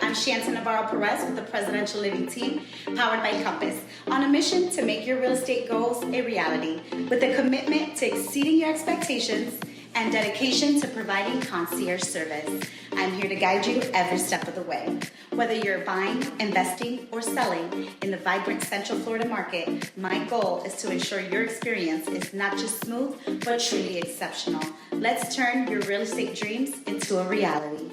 I'm Shanta Navarro Perez with the Presidential Living Team, powered by Compass, on a mission to make your real estate goals a reality, with a commitment to exceeding your expectations and dedication to providing concierge service. I'm here to guide you every step of the way. Whether you're buying, investing, or selling in the vibrant Central Florida market, my goal is to ensure your experience is not just smooth, but truly exceptional. Let's turn your real estate dreams into a reality.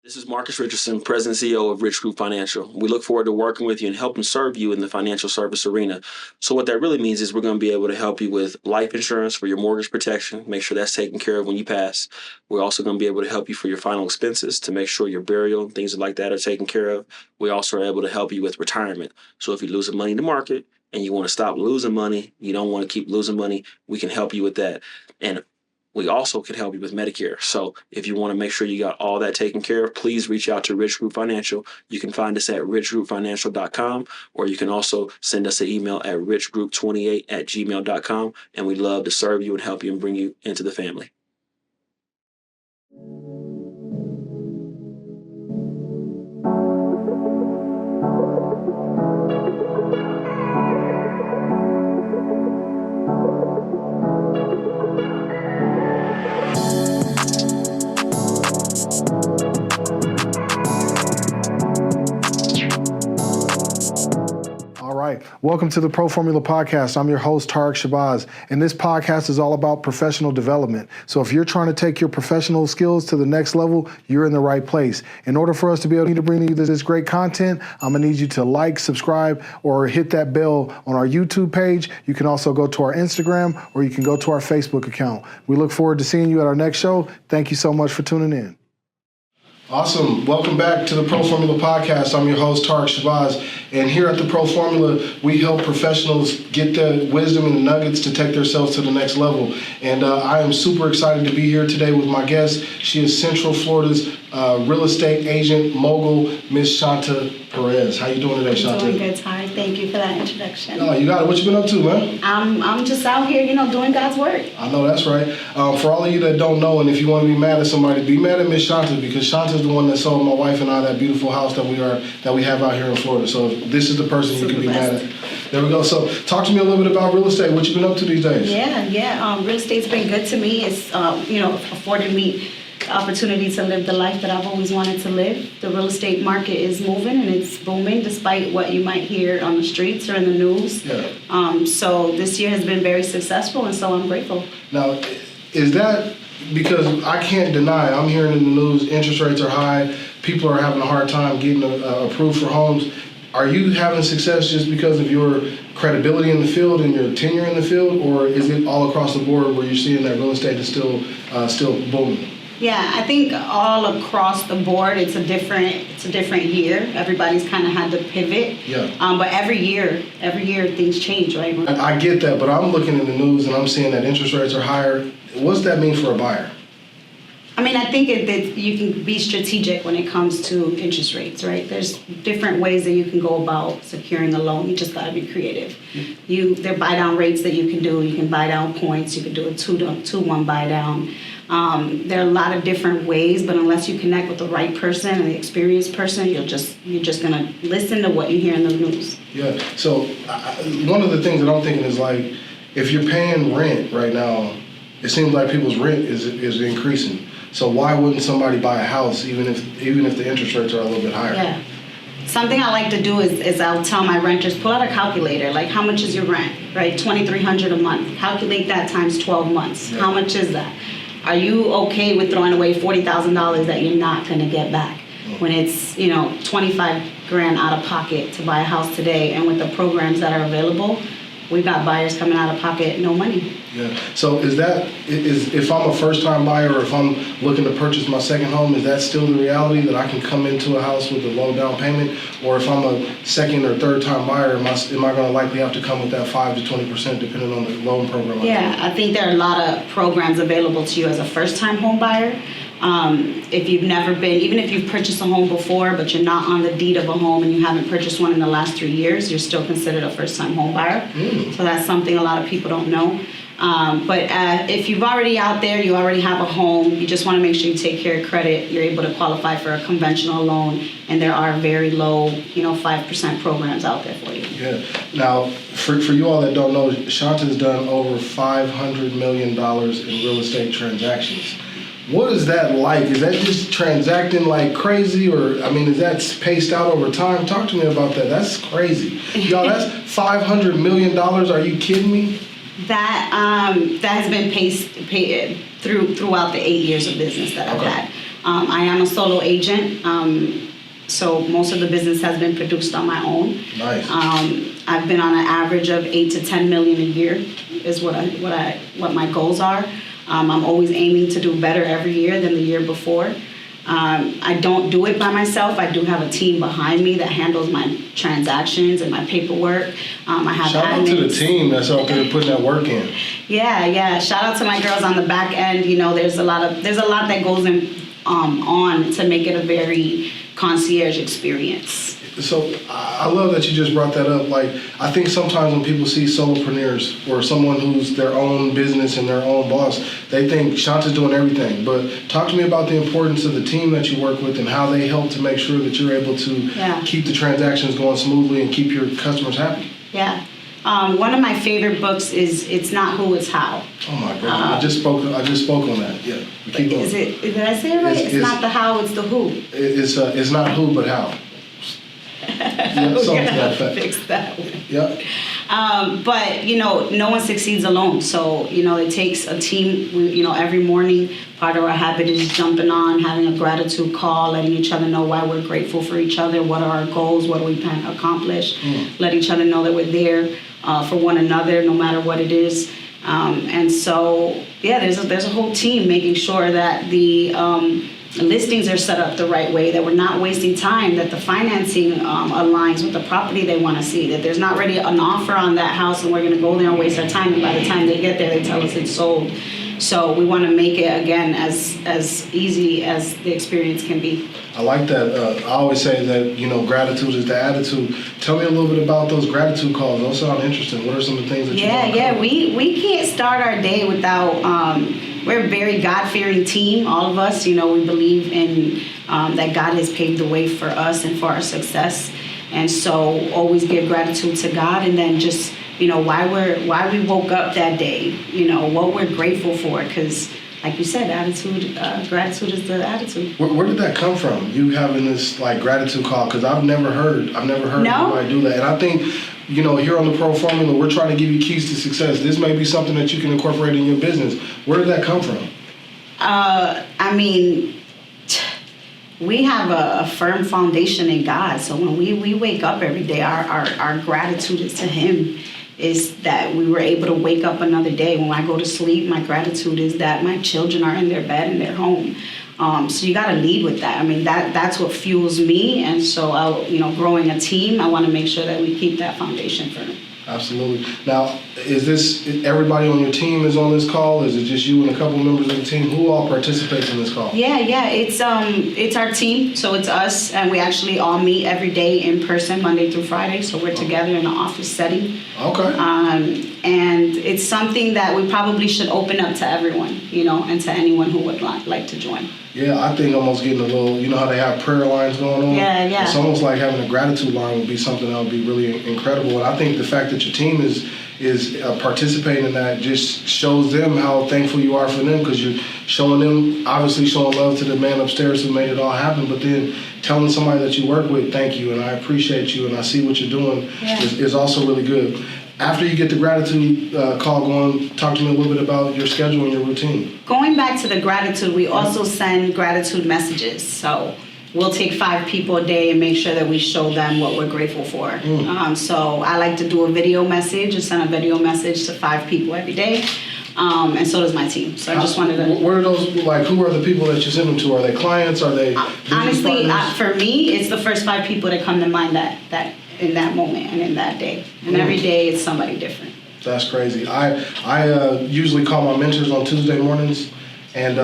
This is Marcus Richardson, President and CEO of Rich Group Financial. We look forward to working with you and helping serve you in the financial service arena. So what that really means is we're going to be able to help you with life insurance for your mortgage protection, make sure that's taken care of when you pass. We're also going to be able to help you for your final expenses to make sure your burial and things like that are taken care of. We also are able to help you with retirement. So if you're losing money in the market and you want to stop losing money, you don't want to keep losing money, we can help you with that. And we also can help you with Medicare. So if you want to make sure you got all that taken care of, please reach out to Rich Group Financial. You can find us at richgroupfinancial.com, or you can also send us an email at richgroup28@gmail.com, and we'd love to serve you and help you and bring you into the family. Welcome to the Pro Formula Podcast. I'm your host, Tarek Shabazz, and this podcast is all about professional development. So if you're trying to take your professional skills to the next level, you're in the right place. In order for us to be able to bring you this great content, I'm going to need you to like, subscribe, or hit that bell on our YouTube page. You can also go to our Instagram, or you can go to our Facebook account. We look forward to seeing you at our next show. Thank you so much for tuning in. Awesome. Welcome back to the Pro Formula Podcast. I'm your host, Tarek Shabazz. And here at the Pro Formula, we help professionals get the wisdom and the nuggets to take themselves to the next level. And I am super excited to be here today with my guest. She is Central Florida's real estate agent mogul, Miss Shanta Perez. How you doing today, Shanta? Doing good, Tarek. Thank you for that introduction. Oh, you got it. What you been up to, man? I'm just out here, doing God's work. I know that's right. For all of you that don't know, and if you want to be mad at somebody, be mad at Miss Shanta, because Shanta's the one that sold my wife and I that beautiful house that we have out here in Florida. So this is the person you can be mad at. There we go. So talk to me a little bit about real estate. What you been up to these days? Yeah. Real estate's been good to me. It's afforded me the opportunity to live the life that I've always wanted to live. The real estate market is moving and it's booming, despite what you might hear on the streets or in the news. Yeah. So this year has been very successful, and so I'm grateful. Now, is that because I can't deny, I'm hearing in the news, interest rates are high, people are having a hard time getting approved for homes. Are you having success just because of your credibility in the field and your tenure in the field, or is it all across the board where you're seeing that real estate is still booming? Yeah, I think all across the board, it's a different year. Everybody's kind of had to pivot. Yeah. But every year things change, right? I get that, but I'm looking in the news and I'm seeing that interest rates are higher. What's that mean for a buyer? I mean, I think that you can be strategic when it comes to interest rates, right? There's different ways that you can go about securing a loan. You just got to be creative. There are buy down rates that you can do. You can buy down points. You can do a 2-1 buy down. There are a lot of different ways, but unless you connect with the right person and the experienced person, you're just gonna listen to what you hear in the news. Yeah. So one of the things that I'm thinking is, like, if you're paying rent right now, it seems like people's rent is increasing. So why wouldn't somebody buy a house even if the interest rates are a little bit higher? Yeah. Something I like to do is I'll tell my renters, pull out a calculator, like, how much is your rent, right? $2,300 a month. Calculate that times 12 months. Yeah. How much is that? Are you okay with throwing away $40,000 that you're not going to get back when it's, $25,000 out of pocket to buy a house today? And with the programs that are available, we've got buyers coming out of pocket, no money. Yeah. So if I'm a first-time buyer, or if I'm looking to purchase my second home, is that still the reality that I can come into a house with a low down payment? Or if I'm a second or third-time buyer, am I going to likely have to come with that 5 to 20% depending on the loan program? Yeah, I think there are a lot of programs available to you as a first-time home buyer. If you've never been, even if you've purchased a home before, but you're not on the deed of a home and you haven't purchased one in the last 3 years, you're still considered a first-time home buyer. So that's something a lot of people don't know. But if you've already out there, you already have a home, you just want to make sure you take care of credit, you're able to qualify for a conventional loan, and there are very low, 5% programs out there for you. Yeah. Now, for you all that don't know, Shanta's done over $500 million in real estate transactions. What is that like? Is that just transacting like crazy, or is that spaced out over time? Talk to me about that. That's crazy. Y'all, that's $500 million. Are you kidding me? That has been paid throughout the 8 years of business that I've had. I am a solo agent, so most of the business has been produced on my own. Nice. I've been on an average of 8 to 10 million a year is what my goals are. I'm always aiming to do better every year than the year before. I don't do it by myself. I do have a team behind me that handles my transactions and my paperwork. I have Shout out to the team that's out there putting that work in. Yeah. Shout out to my girls on the back end. There's a lot that goes in on to make it a very concierge experience. So I love that you just brought that up. Like, I think sometimes when people see solopreneurs or someone who's their own business and their own boss, they think Shanta's doing everything. But talk to me about the importance of the team that you work with and how they help to make sure that you're able to keep the transactions going smoothly and keep your customers happy. Yeah. One of my favorite books is It's Not Who, It's How. Oh my God! I just spoke on that. Yeah, keep going. Did I say it right? It's not the how, it's the who. It's not who, but how. Yeah, we're gonna fix that one. Yeah. But no one succeeds alone. So it takes a team. Every morning, part of our habit is jumping on, having a gratitude call, letting each other know why we're grateful for each other, what are our goals, what do we plan to accomplish, let each other know that we're there for one another, no matter what it is. And so there's a whole team making sure that the listings are set up the right way, that we're not wasting time, that the financing aligns with the property they want to see, that there's not already an offer on that house and we're going to go there and waste our time, and by the time they get there they tell us it's sold. So we want to make it, again, as easy as the experience can be. I like that. I always say that, gratitude is the attitude. Tell me a little bit about those gratitude calls. Those sound interesting. What are some of the things that you want to cover? We can't start our day without, we're a very God-fearing team, all of us. We believe in that God has paved the way for us and for our success. And so always give gratitude to God, and then just, why we woke up that day, what we're grateful for, because like you said, gratitude is the attitude. Where did that come from? You having this gratitude call? Because I've never heard anybody do that. And I think, here on the Pro Formula, we're trying to give you keys to success. This may be something that you can incorporate in your business. Where did that come from? We have a firm foundation in God. So when we wake up every day, our gratitude is to Him. Is that we were able to wake up another day. When I go to sleep, my gratitude is that my children are in their bed and they're home. So you got to lead with that. That's what fuels me. And so, growing a team, I want to make sure that we keep that foundation firm. Absolutely. Now, is this everybody on your team is on this call? Is it just you and a couple members of the team? Who all participates in this call? Yeah. It's our team. So it's us, and we actually all meet every day in person, Monday through Friday. So we're together in an office setting. Okay. And it's something that we probably should open up to everyone, and to anyone who would like to join. Yeah, I think almost getting a little, how they have prayer lines going on? Yeah. It's almost like having a gratitude line would be something that would be really incredible. And I think the fact that your team is participating in that just shows them how thankful you are for them, because you're obviously showing love to the man upstairs who made it all happen, but then telling somebody that you work with, thank you, and I appreciate you, and I see what you're doing is also really good. After you get the gratitude call going, talk to me a little bit about your schedule and your routine. Going back to the gratitude, we also send gratitude messages. So we'll take 5 people a day and make sure that we show them what we're grateful for. So I like to do a video message and send a video message to 5 people every day. And so does my team. So I just wanted to... Where are those, who are the people that you send them to? Are they clients? Are they... honestly, for me, it's the first 5 people that come to mind that in that moment and in that day. And every day it's somebody different. That's crazy. I usually call my mentors on Tuesday mornings and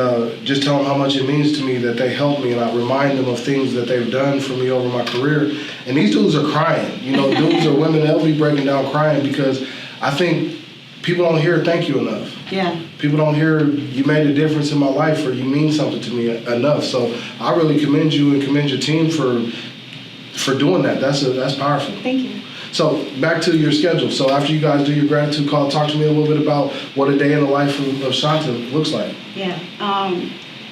just tell them how much it means to me that they help me, and I remind them of things that they've done for me over my career. And these dudes are crying. Dudes or women, they'll be breaking down crying, because I think people don't hear thank you enough. Yeah. People don't hear you made a difference in my life or you mean something to me enough. So I really commend you and commend your team for doing that. That's powerful. Thank you. So back to your schedule. So after you guys do your gratitude call, talk to me a little bit about what a day in the life of Shanta looks like. Yeah.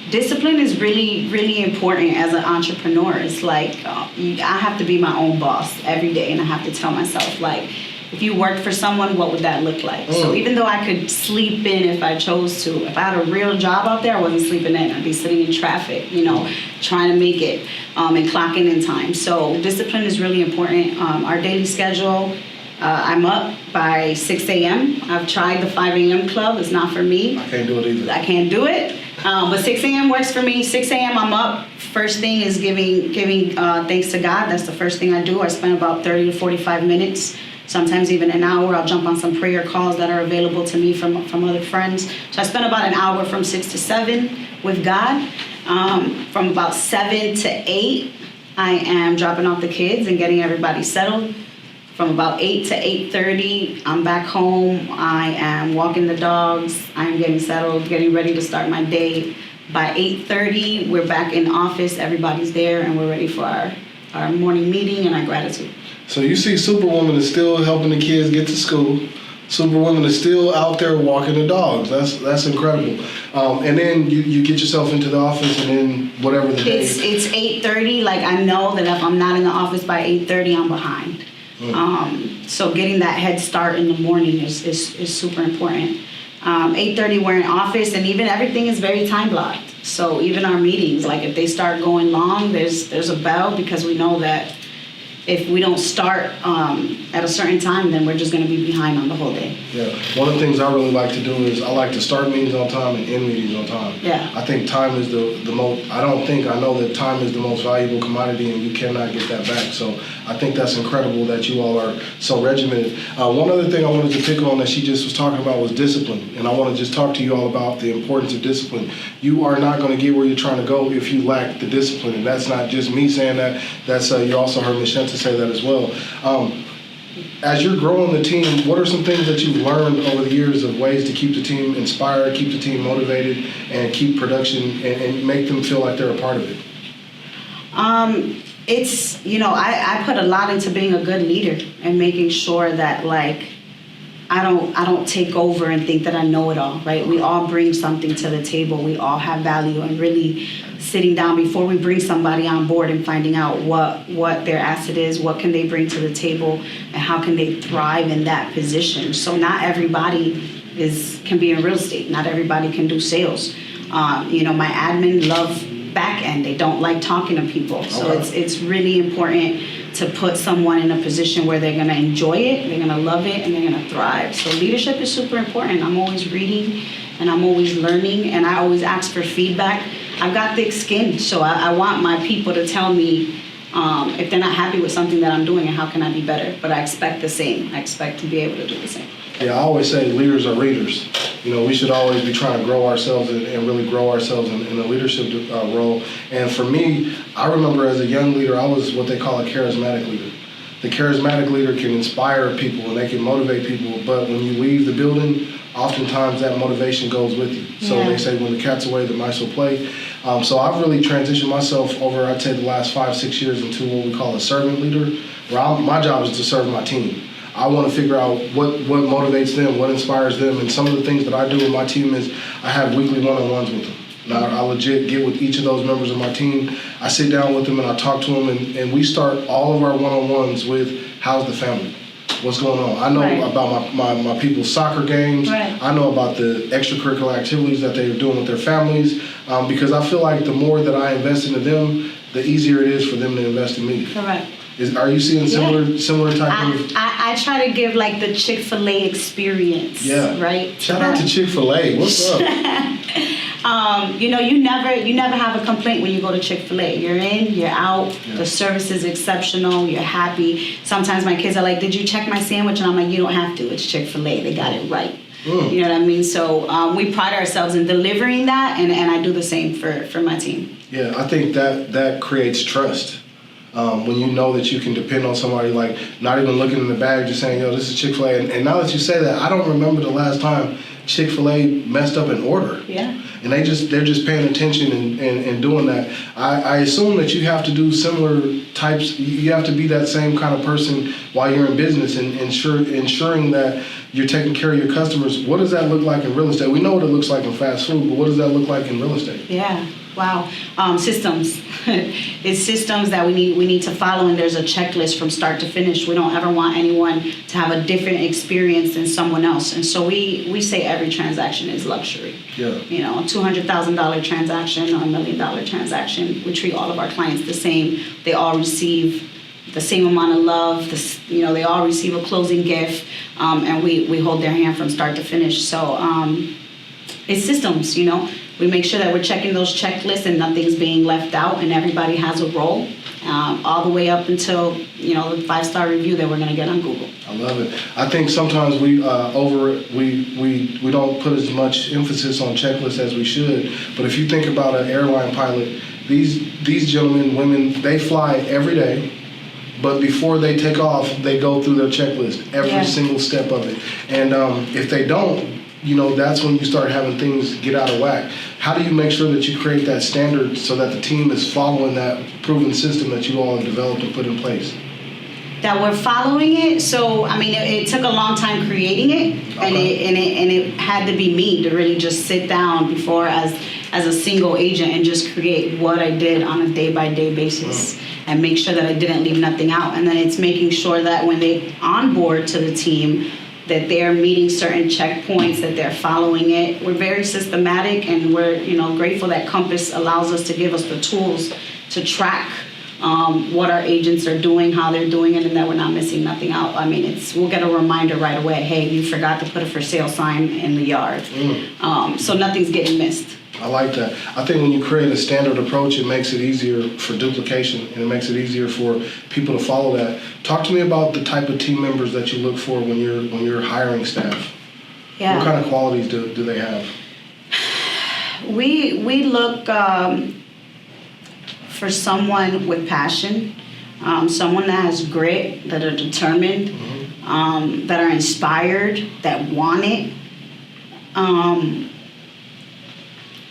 Discipline is really, really important as an entrepreneur. It's like I have to be my own boss every day, and I have to tell myself, like, if you worked for someone, what would that look like? So even though I could sleep in if I chose to, if I had a real job out there, I wasn't sleeping in. I'd be sitting in traffic, trying to make it and clocking in time. So discipline is really important. Our daily schedule, I'm up by 6 a.m. I've tried the 5 a.m. club. It's not for me. I can't do it either. I can't do it. But 6 a.m. works for me. 6 a.m. I'm up. First thing is giving thanks to God. That's the first thing I do. I spend about 30 to 45 minutes, sometimes even an hour. I'll jump on some prayer calls that are available to me from other friends. So I spend about an hour from 6 to 7 with God. From about 7 to 8, I am dropping off the kids and getting everybody settled. From about 8 to 8:30, I'm back home. I am walking the dogs. I'm getting settled, getting ready to start my day. By 8:30, we're back in office. Everybody's there, and we're ready for our morning meeting and our gratitude. So you see Superwoman is still helping the kids get to school. Superwoman is still out there walking the dogs. That's incredible. And then you get yourself into the office, and then whatever the day. It's 8:30. Like, I know that if I'm not in the office by 8:30, I'm behind. So getting that head start in the morning is super important. 8:30 we're in office, and even everything is very time blocked. So even our meetings, like if they start going long, there's a bell, because we know that if we don't start at a certain time, then we're just going to be behind on the whole day. Yeah, one of the things I really like to do is I like to start meetings on time and end meetings on time. Yeah. I think time is the most, I know that time is the most valuable commodity, and you cannot get that back. So I think that's incredible that you all are so regimented. One other thing I wanted to pick on that she just was talking about was discipline. And I want to just talk to you all about the importance of discipline. You are not going to get where you're trying to go if you lack the discipline. And that's not just me saying that. That's you also heard Ms. Shanta say that as well. As you're growing the team, what are some things that you've learned over the years of ways to keep the team inspired, keep the team motivated, and keep production and make them feel like they're a part of it? It's, I put a lot into being a good leader and making sure that, like, I don't take over and think that I know it all, right? We all bring something to the table. We all have value, and really sitting down before we bring somebody on board and finding out what their asset is, what can they bring to the table, and how can they thrive in that position. So not everybody can be in real estate. Not everybody can do sales. My admin love back end. They don't like talking to people. So it's really important to put someone in a position where they're going to enjoy it, they're going to love it, and they're going to thrive. So leadership is super important. I'm always reading, and I'm always learning, and I always ask for feedback. I've got thick skin, so I want my people to tell me if they're not happy with something that I'm doing and how can I be better. But I expect the same. I expect to be able to do the same. Yeah, I always say leaders are readers. We should always be trying to grow ourselves and really grow ourselves in a leadership role. And for me, I remember as a young leader, I was what they call a charismatic leader. The charismatic leader can inspire people and they can motivate people, but when you leave the building, oftentimes that motivation goes with you. So They say when the cat's away, the mice will play. So I've really transitioned myself over, I'd say, the last 5-6 years into what we call a servant leader, where my job is to serve my team. I want to figure out what motivates them, what inspires them, and some of the things that I do with my team is I have weekly one-on-ones with them. Now, I legit get with each of those members of my team. I sit down with them and I talk to them, and we start all of our one-on-ones with, how's the family? What's going on? I know about my people's soccer games. Right. I know about the extracurricular activities that they're doing with their families, because I feel like the more that I invest into them, the easier it is for them to invest in me. Correct. Are you seeing similar type of? I try to give like the Chick-fil-A experience. Yeah. Right. Shout out to Chick-fil-A. What's up? You never have a complaint when you go to Chick-fil-A. You're in, you're out. Yeah. The service is exceptional. You're happy. Sometimes my kids are like, "Did you check my sandwich?" And I'm like, "You don't have to. It's Chick-fil-A. They got it right." You know what I mean? So we pride ourselves in delivering that, and I do the same for my team. Yeah, I think that creates trust. when you know that you can depend on somebody, like not even looking in the bag, just saying, yo, this is Chick-fil-A. And now that you say that, I don't remember the last time Chick-fil-A messed up an order. Yeah. And they're just paying attention and doing that. I assume that you have to do similar types. You have to be that same kind of person while you're in business and ensuring that you're taking care of your customers. What does that look like in real estate? We know what it looks like in fast food, but what does that look like in real estate? Yeah. Wow. Systems. It's systems that we need to follow, and there's a checklist from start to finish. We don't ever want anyone to have a different experience than someone else. And so we say every transaction is luxury. Yeah. You know, a $200,000 transaction or $1 million transaction, we treat all of our clients the same. They all receive the same amount of love. They all receive a closing gift, and we hold their hand from start to finish. So it's systems, you know. We make sure that we're checking those checklists and nothing's being left out, and everybody has a role, all the way up until, you know, the 5-star review that we're going to get on Google. I love it. I think sometimes we don't put as much emphasis on checklists as we should. But if you think about an airline pilot, these gentlemen, women, they fly every day. But before they take off, they go through their checklist, every single step of it. And if they don't, you know, that's when you start having things get out of whack. How do you make sure that you create that standard so that the team is following that proven system that you all have developed and put in place? That we're following it. So, I mean, it took a long time creating it, okay. and it had to be me to really just sit down before as a single agent and just create what I did on a day-by-day basis and make sure that I didn't leave nothing out. And then it's making sure that when they onboard to the team, that they're meeting certain checkpoints, that they're following it. We're very systematic, and we're, you know, grateful that Compass allows us to give us the tools to track what our agents are doing, how they're doing it, and that we're not missing nothing out. I mean, we'll get a reminder right away. Hey, you forgot to put a for sale sign in the yard. So nothing's getting missed. I like that. I think when you create a standard approach, it makes it easier for duplication, and it makes it easier for people to follow that. Talk to me about the type of team members that you look for when you're hiring staff. Yeah. What kind of qualities do they have? We look for someone with passion, someone that has grit, that are determined, that are inspired, that want it.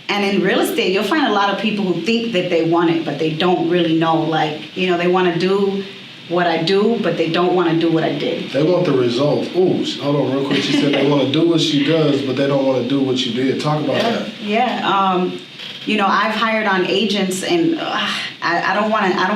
And in real estate, you'll find a lot of people who think that they want it, but they don't really know. Like, you know, they want to do what I do, but they don't want to do what I did. They want the result. Ooh, hold on real quick. She said they want to do what she does, but they don't want to do what you did. Talk about that. Yeah. You know, I've hired on agents, and I don't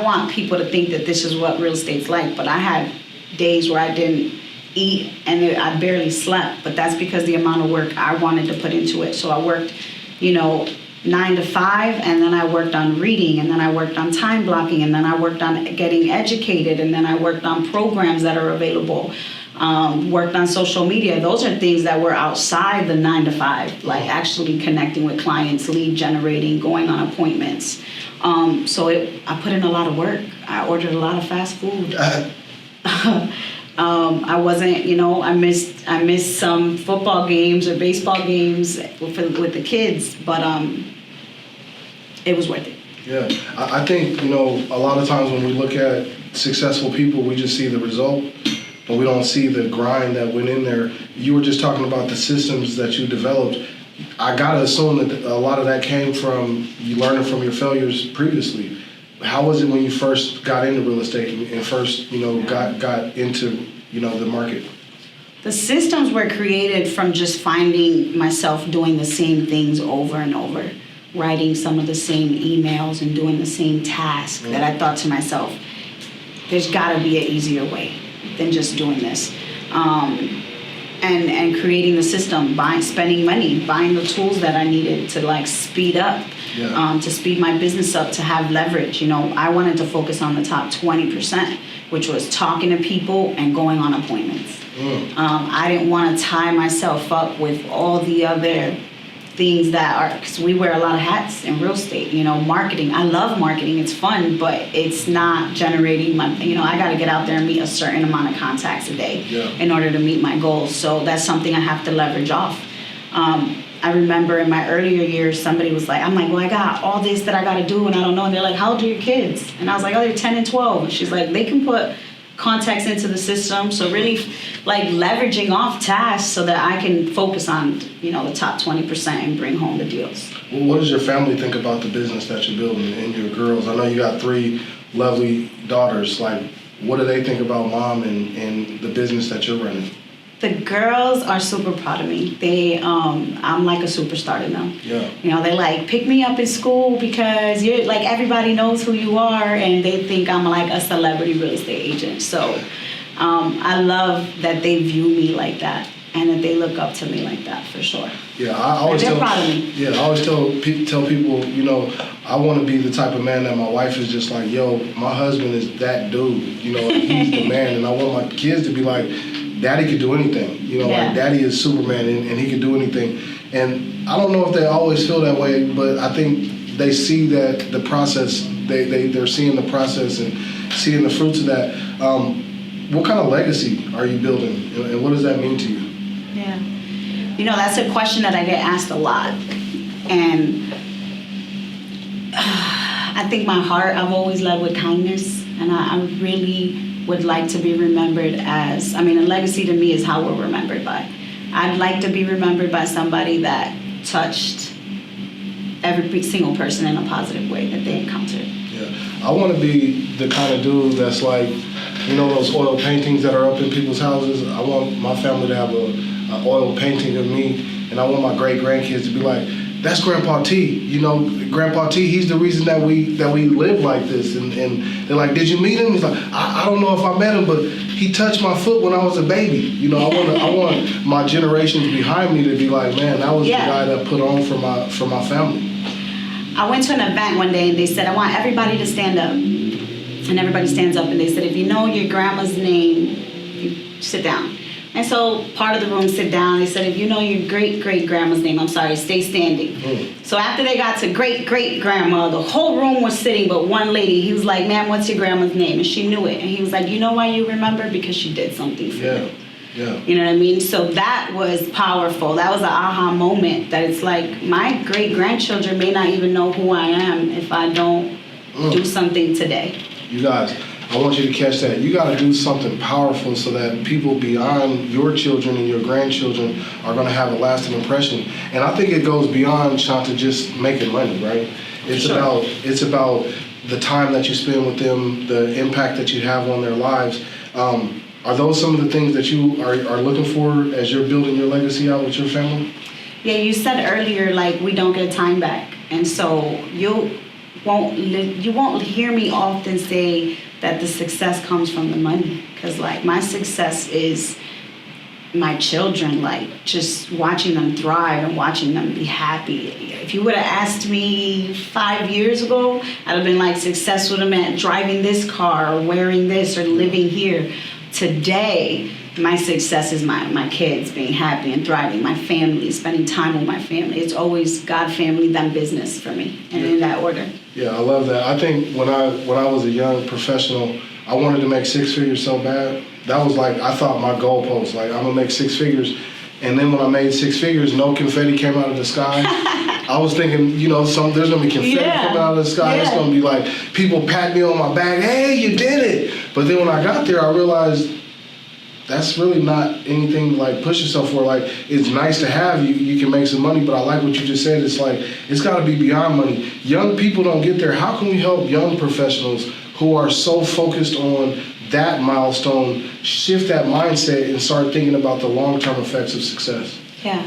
want people to think that this is what real estate's like, but I had days where I didn't eat and I barely slept, but that's because the amount of work I wanted to put into it. So I worked, you know, 9 to 5, and then I worked on reading, and then I worked on time blocking, and then I worked on getting educated, and then I worked on programs that are available, worked on social media. Those are things that were outside the 9 to 5, like actually connecting with clients, lead generating, going on appointments. So I put in a lot of work. I ordered a lot of fast food. I wasn't, you know, I missed some football games or baseball games with the kids, but it was worth it. Yeah, I think, you know, a lot of times when we look at successful people, we just see the result, but we don't see the grind that went in there. You were just talking about the systems that you developed. I gotta assume that a lot of that came from you learning from your failures previously. How was it when you first got into real estate and first, you know, got into, you know, the market? The systems were created from just finding myself doing the same things over and over, writing some of the same emails and doing the same tasks that I thought to myself, there's gotta be an easier way than just doing this. And creating the system, spending money, buying the tools that I needed to like speed up, to speed my business up, to have leverage. You know, I wanted to focus on the top 20%, which was talking to people and going on appointments. I didn't want to tie myself up with all the other things that are, because we wear a lot of hats in real estate, you know, marketing. I love marketing, it's fun, but it's not generating my, you know, I got to get out there and meet a certain amount of contacts a day in order to meet my goals. So that's something I have to leverage off. I I remember in my earlier years, somebody was like, I'm like, well, I got all this that I got to do and I don't know. And they're like, how old are your kids? And I was like, oh, they're 10 and 12. And she's like, they can put context into the system. So really like leveraging off tasks so that I can focus on, you know, the top 20% and bring home the deals. Well, what does your family think about the business that you're building and your girls? I know you got 3 lovely daughters. Like, what do they think about mom and the business that you're running? The girls are super proud of me. They, I'm like a superstar to them. Yeah. You know, they like pick me up in school because you're like everybody knows who you are, and they think I'm like a celebrity real estate agent. So, I love that they view me like that and that they look up to me like that for sure. Yeah, I always they're proud of me. Yeah, I always tell people, you know, I want to be the type of man that my wife is just like, yo, my husband is that dude. You know, he's the man, and I want my kids to be like, Daddy could do anything, you know, like Daddy is Superman and he could do anything. And I don't know if they always feel that way, but I think they see that the process, they're seeing the process and seeing the fruits of that. What kind of legacy are you building and what does that mean to you? Yeah. You know, that's a question that I get asked a lot. And I think my heart, I've always led with kindness, and I really would like to be remembered as, I mean, a legacy to me is how we're remembered by. I'd like to be remembered by somebody that touched every single person in a positive way that they encountered. Yeah, I want to be the kind of dude that's like, you know, those oil paintings that are up in people's houses. I want my family to have an oil painting of me, and I want my great-grandkids to be like, that's Grandpa T. You know, Grandpa T, he's the reason that we live like this. And they're like, did you meet him? He's like, I don't know if I met him, but he touched my foot when I was a baby. You know, I want my generations behind me to be like, man, that was the guy that put on for my family. I went to an event one day and they said, I want everybody to stand up. And everybody stands up and they said, if you know your grandma's name, you sit down. And so part of the room sit down. They said, if you know your great-great-grandma's name, I'm sorry, stay standing. So after they got to great-great-grandma, the whole room was sitting but one lady. He was like, ma'am, what's your grandma's name? And she knew it. And he was like, you know why you remember? Because she did something for you. Yeah. You know what I mean? So that was powerful. That was an aha moment that it's like my great-grandchildren may not even know who I am if I don't do something today. You guys, I want you to catch that. You got to do something powerful so that people beyond your children and your grandchildren are going to have a lasting impression. And I think it goes beyond, Shanta, just making money, right? It's about the time that you spend with them, the impact that you have on their lives. Are those some of the things that you are looking for as you're building your legacy out with your family? Yeah, you said earlier, like, we don't get time back. And so you won't hear me often say that the success comes from the money, because like my success is my children, like just watching them thrive and watching them be happy. If you would have asked me 5 years ago, I'd have been like, success would have meant driving this car or wearing this or living here. Today, my success is my kids being happy and thriving, my family, spending time with my family. It's always God, family, then business for me, and in that order. Yeah, I love that. I think when I was a young professional, I wanted to make 6 figures so bad. That was like, I thought my goalpost, like I'm gonna make 6 figures. And then when I made 6 figures, no confetti came out of the sky. I was thinking, you know, there's gonna be confetti coming out of the sky. It's gonna be like people pat me on my back, hey, you did it. But then when I got there, I realized that's really not anything to like push yourself for. Like, it's nice to have, you can make some money, but I like what you just said. It's like, it's gotta be beyond money. Young people don't get there. How can we help young professionals who are so focused on that milestone shift that mindset and start thinking about the long-term effects of success? Yeah,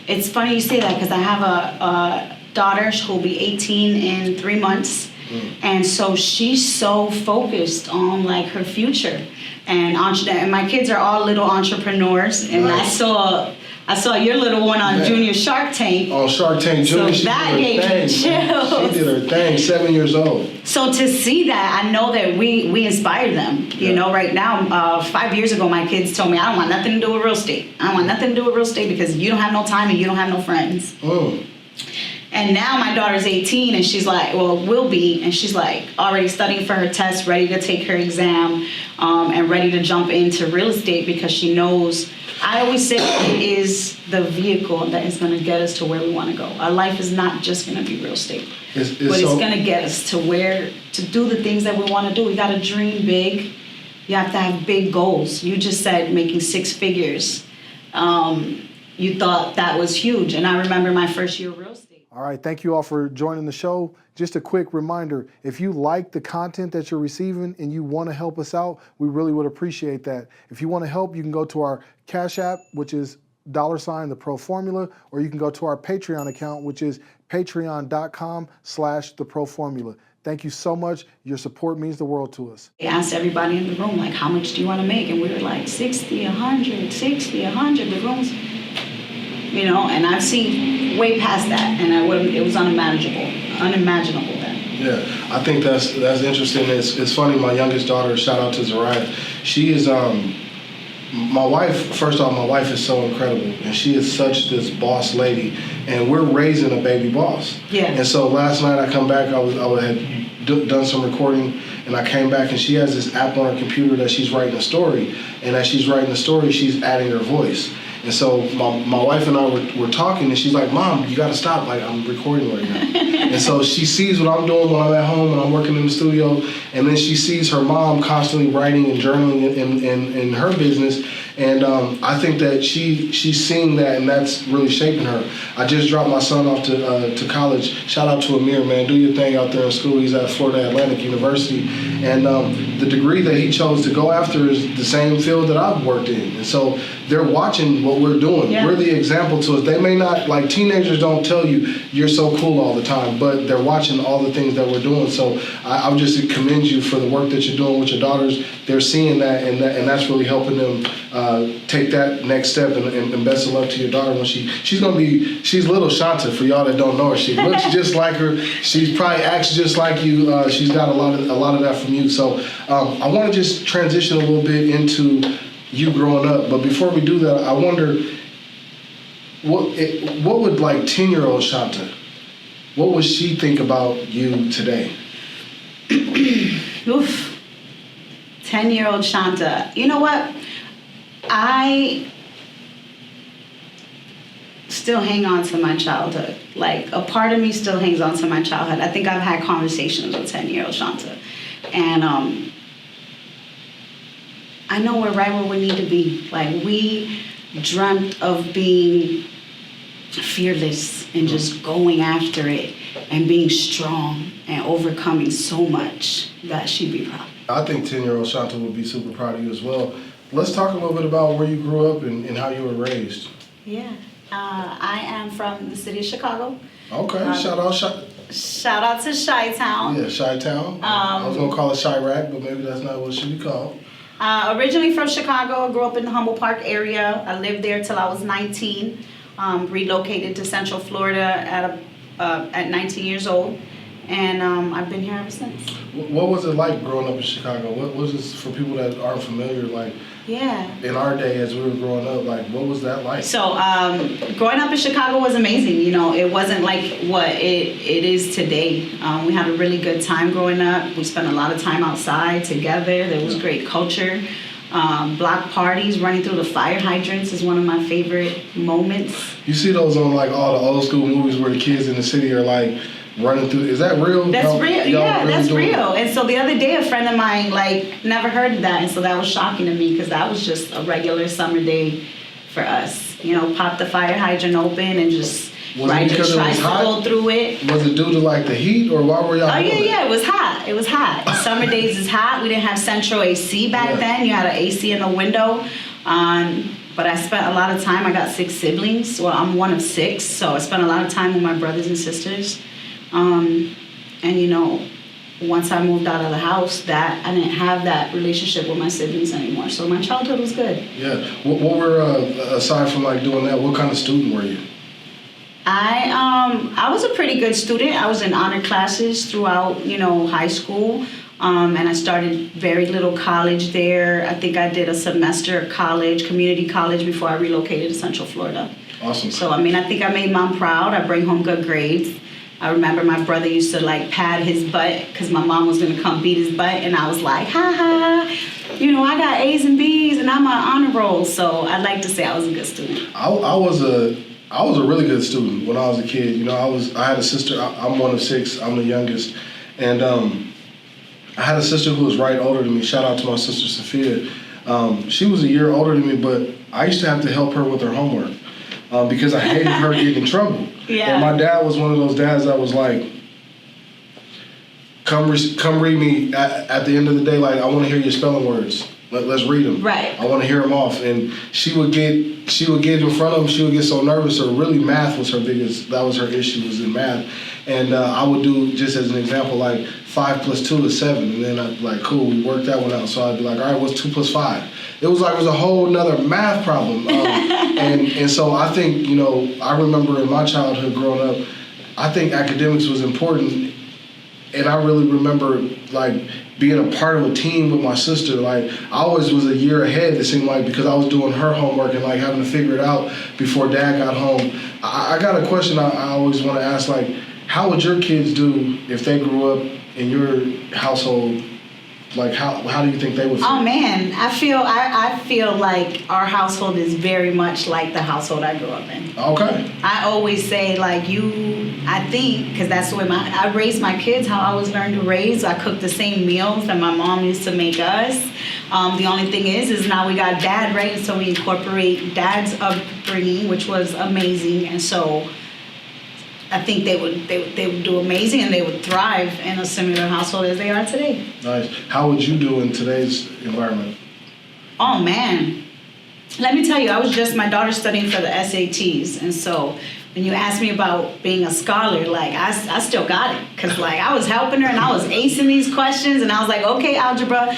it's funny you say that, because I have a daughter who'll be 18 in 3 months. And so she's so focused on like her future and my kids are all little entrepreneurs. And nice. I saw your little one on Junior Shark Tank. On Shark Tank Junior, so that gave me chills. She did her thing, 7 years old. So to see that, I know that we inspire them. You know, right now, 5 years ago, my kids told me, I don't want nothing to do with real estate. I don't want nothing to do with real estate because you don't have no time and you don't have no friends. And now my daughter's 18 and she's like, will be, and she's like already studying for her test, ready to take her exam, and ready to jump into real estate because she knows I always say it is the vehicle that is going to get us to where we want to go. Our life is not just going to be real estate, but it's going to get us to do the things that we want to do. We got to dream big. You have to have big goals. You just said making 6 figures. You thought that was huge. And I remember my first year of real estate. All right, thank you all for joining the show. Just a quick reminder, if you like the content that you're receiving and you want to help us out, we really would appreciate that. If you want to help, you can go to our Cash App, which is $the Pro Formula, or you can go to our Patreon account, which is patreon.com/the Pro Formula. Thank you so much. Your support means the world to us. They asked everybody in the room, like, how much do you want to make? And we were like, 60, 100, 60, 100. The rooms, and I've seen way past that, and it was unimaginable then. Yeah, I think that's interesting. It's funny. My youngest daughter, shout out to Zariah, she is my wife. First off, my wife is so incredible, and she is such this boss lady, and we're raising a baby boss. Yeah. And so last night I come back, I had done some recording, and I came back, and she has this app on her computer that she's writing a story, and as she's writing the story, she's adding her voice. And so my wife and I were talking, and she's like, Mom, you got to stop. Like, I'm recording right now. And so she sees what I'm doing when I'm at home and I'm working in the studio. And then she sees her mom constantly writing and journaling in her business. And I think that she's seeing that, and that's really shaping her. I just dropped my son off to college. Shout out to Amir, man. Do your thing out there in school. He's at Florida Atlantic University. And the degree that he chose to go after is the same field that I've worked in. And so they're watching what we're doing. Yeah. We're the example to us. They may not, like, teenagers don't tell you you're so cool all the time, but they're watching all the things that we're doing. So I would just commend you for the work that you're doing with your daughters. They're seeing that, and that's really helping them take that next step. And best of luck to your daughter when she's little Shanta, for y'all that don't know her. She looks just like her. She probably acts just like you. She's got a lot of that from you. So I want to just transition a little bit into you growing up. But before we do that, I wonder what would, like, 10-year-old Shanta, what would she think about you today? Oof. 10-year-old Shanta. You know what? I still hang on to my childhood. Like, a part of me still hangs on to my childhood. I think I've had conversations with 10-year-old Shanta. And I know we're right where we need to be. Like, we dreamt of being fearless and just going after it and being strong and overcoming so much that she'd be proud. I think 10-year-old Shanta would be super proud of you as well. Let's talk a little bit about where you grew up and how you were raised. Yeah. I am from the city of Chicago. Okay. Shout out to Chi-Town. Yeah, Chi-Town. I was going to call it Chirac, but maybe that's not what it should be called. Originally from Chicago, I grew up in the Humble Park area. I lived there till I was 19. Relocated to Central Florida at 19 years old. And I've been here ever since. What was it like growing up in Chicago? What was this, for people that aren't familiar, like, yeah, in our day as we were growing up, like, what was that like? So growing up in Chicago was amazing. It wasn't like what it is today. We had a really good time growing up. We spent a lot of time outside together. There was great culture. Block parties, running through the fire hydrants is one of my favorite moments. You see those on, like, all the old school movies where the kids in the city are, like, running through. Is that real? That's real. Yeah, really that's real. And so the other day, a friend of mine, like, never heard of that. And so that was shocking to me because that was just a regular summer day for us. Pop the fire hydrant open and just ride the tricycle through it. Was it due to, like, the heat, or why were y'all doing it? Yeah, it was hot. It was hot. Summer days is hot. We didn't have central AC back then. You had an AC in the window. But I spent a lot of time. I got 6 siblings. Well, I'm one of 6, so I spent a lot of time with my brothers and sisters. Once I moved out of the house, I didn't have that relationship with my siblings anymore. So my childhood was good. Yeah. What were, aside from, like, doing that, what kind of student were you? I was a pretty good student. I was in honor classes throughout, high school. And I started very little college there. I think I did a semester of college, community college, before I relocated to Central Florida. Awesome. So, I think I made Mom proud. I bring home good grades. I remember my brother used to like pad his butt because my mom was gonna come beat his butt, and I was like, ha ha, you know, I got A's and B's and I'm on honor roll. So I'd like to say I was a good student. I was a really good student when I was a kid. You know, I had a sister. I'm one of 6. I'm the youngest, and I had a sister who was right older than me. Shout out to my sister Sophia. She was a year older than me, but I used to have to help her with her homework because I hated her getting in trouble. Yeah. And my dad was one of those dads that was like, come read me at the end of the day. Like, I want to hear your spelling words. Let's read them. Right. I want to hear them off. And she would get in front of them. She would get so nervous. So really, math was her biggest. That was her issue, was in math. And I would do, just as an example, like 5 + 2 is 7. And then I'd be like, cool, we worked that one out. So I'd be like, all right, what's 2 + 5? It was a whole nother math problem. And so I think, you know, I remember in my childhood growing up, I think academics was important. And I really remember like being a part of a team with my sister. Like, I always was a year ahead, it seemed like, because I was doing her homework and like having to figure it out before Dad got home. I got a question I always want to ask, like, how would your kids do if they grew up in your household? Like, how do you think they would feel? Oh man, I feel like our household is very much like the household I grew up in. Okay. I always say I think, because that's the way I raised my kids, how I was learned to raise. I cooked the same meals that my mom used to make us. The only thing is now we got Dad, right? So we incorporate Dad's upbringing, which was amazing. And so I think they would do amazing, and they would thrive in a similar household as they are today. Nice. How would you do in today's environment? Oh man, let me tell you, my daughter's studying for the SATs, and so when you asked me about being a scholar, like I still got it, because like I was helping her and I was acing these questions, and I was like, okay, algebra.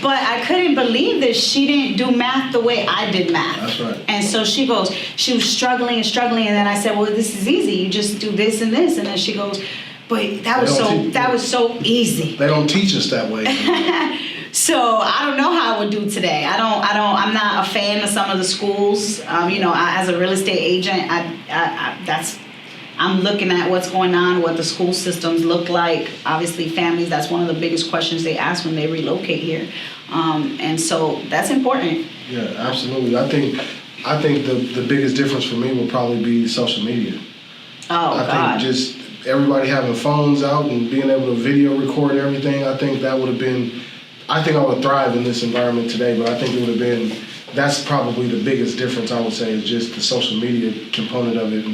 But I couldn't believe that she didn't do math the way I did math. That's right. And so she was struggling, and then I said, well, this is easy. You just do this and this. And then she goes, but that was so easy. They don't teach us that way. So I don't know how I would do today. I'm not a fan of some of the schools. You know, as a real estate agent, I'm looking at what's going on, what the school systems look like. Obviously, families, that's one of the biggest questions they ask when they relocate here. And so that's important. Yeah, absolutely. I think the biggest difference for me will probably be social media. I think just everybody having phones out and being able to video record everything, I think that would have been, I think I would thrive in this environment today, but I think it would have been, that's probably the biggest difference, I would say, is just the social media component of it.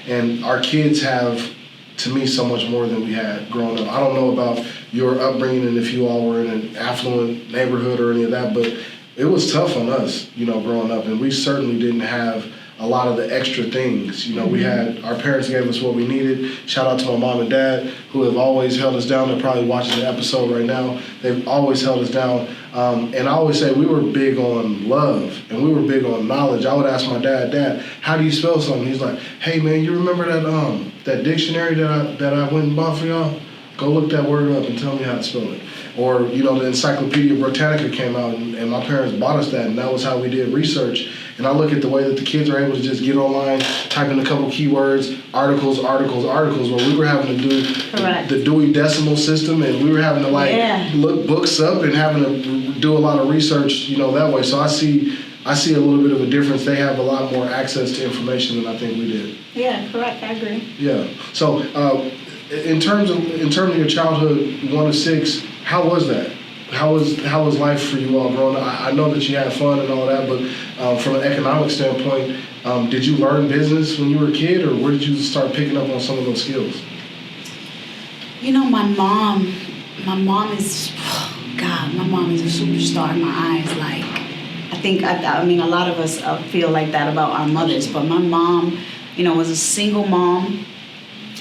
And our kids have, to me, so much more than we had growing up. I don't know about your upbringing and if you all were in an affluent neighborhood or any of that, but it was tough on us, you know, growing up. And we certainly didn't have a lot of the extra things. You know, we had, our parents gave us what we needed. Shout out to my mom and dad, who have always held us down. They're probably watching the episode right now. They've always held us down. And I always say we were big on love and we were big on knowledge. I would ask my dad, how do you spell something? He's like, hey man, you remember that dictionary that I went and bought for y'all? Go look that word up and tell me how to spell it. Or, you know, the Encyclopedia Britannica came out and my parents bought us that, and that was how we did research. And I look at the way that the kids are able to just get online, type in a couple keywords, articles, where we were having to do the Dewey Decimal System, and we were having to look books up and having to do a lot of research, you know, that way. So I see a little bit of a difference. They have a lot more access to information than I think we did. Yeah, correct. I agree. Yeah. So in terms of your childhood, 1 to 6, how was that? How was life for you all growing up? I know that you had fun and all that, but from an economic standpoint, did you learn business when you were a kid, or where did you start picking up on some of those skills? You know, my mom is, my mom is a superstar in my eyes. Like, I mean, a lot of us feel like that about our mothers, but my mom, you know, was a single mom,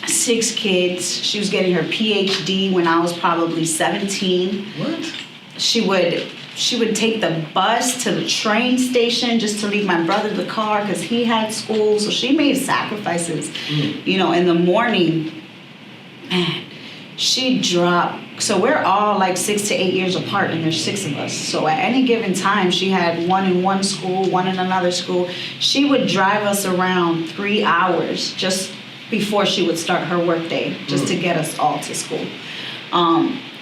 6 kids. She was getting her PhD when I was probably 17. What? She would take the bus to the train station just to leave my brother the car because he had school. So she made sacrifices. You know, in the morning, man, she'd drop. So we're all like 6 to 8 years apart, and there's 6 of us. So at any given time, she had one in one school, one in another school. She would drive us around 3 hours just before she would start her work day, just to get us all to school.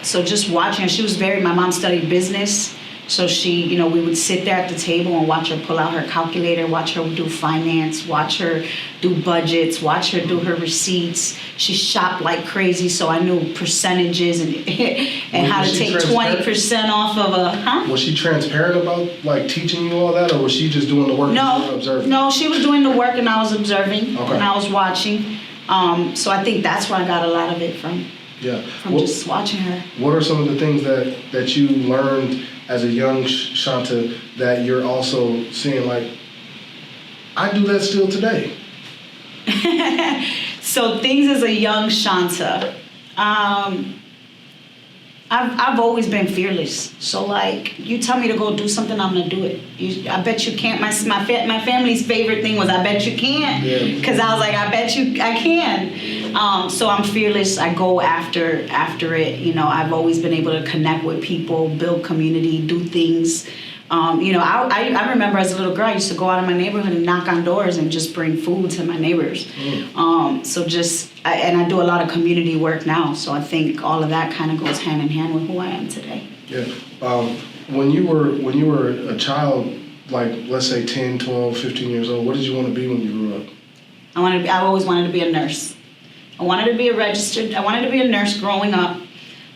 So just watching her, my mom studied business. So she, we would sit there at the table and watch her pull out her calculator, watch her do finance, watch her do budgets, watch her do her receipts. She shopped like crazy, so I knew percentages and how to take 20% off of a, Was she transparent about like teaching you all that, or was she just doing the work and you were observing? No, she was doing the work and I was observing and I was watching. So I think that's where I got a lot of it from. Yeah. From just watching her. What are some of the things that you learned as a young Shanta that you're also seeing, like, I do that still today? So things as a young Shanta, I've always been fearless. So like, you tell me to go do something, I'm gonna do it. I bet you can't. My family's favorite thing was I bet you can't, because I was like, I bet you I can. So I'm fearless. I go after it. I've always been able to connect with people, build community, do things. I remember as a little girl, I used to go out in my neighborhood and knock on doors and just bring food to my neighbors. And I do a lot of community work now. So I think all of that kind of goes hand in hand with who I am today. Yeah. When you were a child, like let's say 10, 12, 15 years old, what did you want to be when you grew up? I always wanted to be a nurse. I wanted to be a nurse growing up.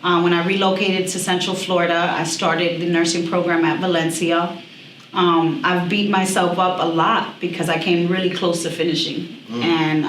When I relocated to Central Florida, I started the nursing program at Valencia. I've beat myself up a lot because I came really close to finishing. And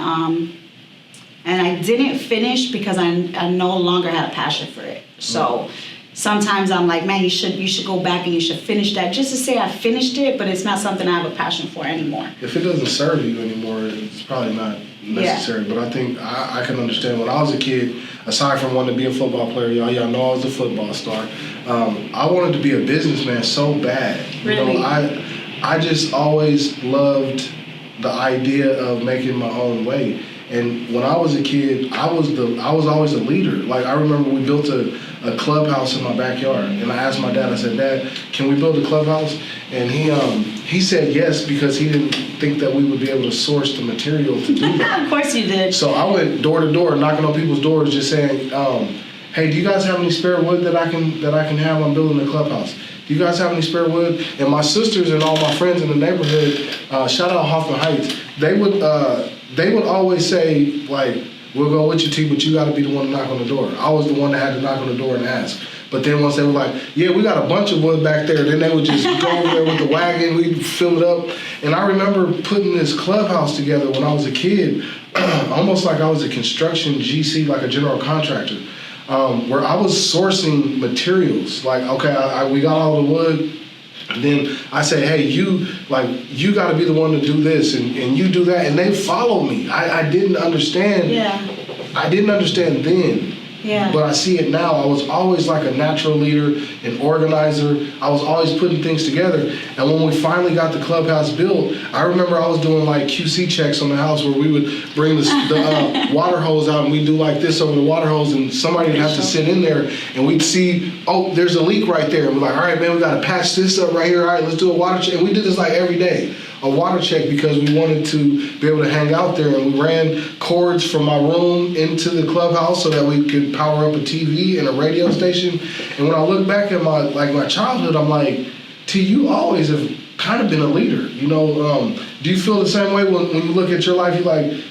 I didn't finish because I no longer had a passion for it. So sometimes I'm like, man, you should go back and you should finish that, just to say I finished it, but it's not something I have a passion for anymore. If it doesn't serve you anymore, it's probably not necessary. But I think I can understand. When I was a kid, aside from wanting to be a football player, y'all know I was a football star. I wanted to be a businessman so bad. Really? I just always loved the idea of making my own way. And when I was a kid, I was always a leader. Like I remember we built a clubhouse in my backyard, and I asked my dad. I said, "Dad, can we build a clubhouse?" And he said yes, because he didn't think that we would be able to source the material to do that. Of course you did. So I went door to door, knocking on people's doors, just saying, "Hey, do you guys have any spare wood that I can have? I'm building a clubhouse. Do you guys have any spare wood?" And my sisters and all my friends in the neighborhood, shout out Hoffman Heights, they would always say, like, "We'll go with you, T, but you got to be the one to knock on the door." I was the one that had to knock on the door and ask. But then once they were like, "Yeah, we got a bunch of wood back there," then they would just go over there with the wagon, we'd fill it up. And I remember putting this clubhouse together when I was a kid, almost like I was a construction GC, like a general contractor, where I was sourcing materials. Like, okay, we got all the wood. And then I say, "Hey, you got to be the one to do this, and you do that," and they follow me. I didn't understand. Yeah. I didn't understand then. Yeah. But I see it now. I was always like a natural leader, an organizer. I was always putting things together. And when we finally got the clubhouse built, I remember I was doing like QC checks on the house, where we would bring the water hose out and we'd do like this over the water hose, and somebody would have to sit in there and we'd see, oh, there's a leak right there. And we're like, all right, man, we got to patch this up right here. All right, let's do a water check. And we did this like every day, a water check, because we wanted to be able to hang out there. And we ran cords from my room into the clubhouse so that we could power up a TV and a radio station. And when I look back at my childhood, I'm like, T, you always have kind of been a leader. Do you feel the same way when you look at your life?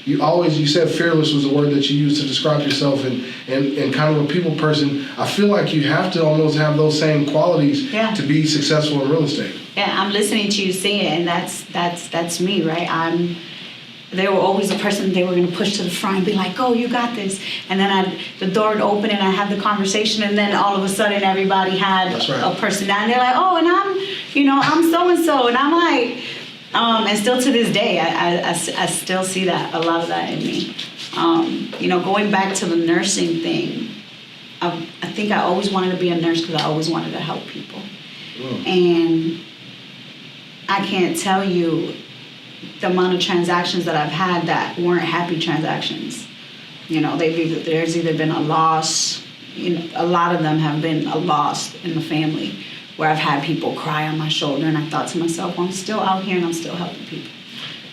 You said fearless was the word that you used to describe yourself, and kind of a people person. I feel like you have to almost have those same qualities to be successful in real estate. Yeah, I'm listening to you say it, and that's me, right? They were always the person they were going to push to the front and be like, "Go, you got this." And then the door would open and I had the conversation, and then all of a sudden everybody had a person down. They're like, "Oh, and I'm so and so," and I'm like, and still to this day, I still see that, a lot of that in me. Going back to the nursing thing, I think I always wanted to be a nurse because I always wanted to help people, and I can't tell you the amount of transactions that I've had that weren't happy transactions. There's either been a loss, a lot of them have been a loss in the family, where I've had people cry on my shoulder, and I thought to myself, well, I'm still out here and I'm still helping people.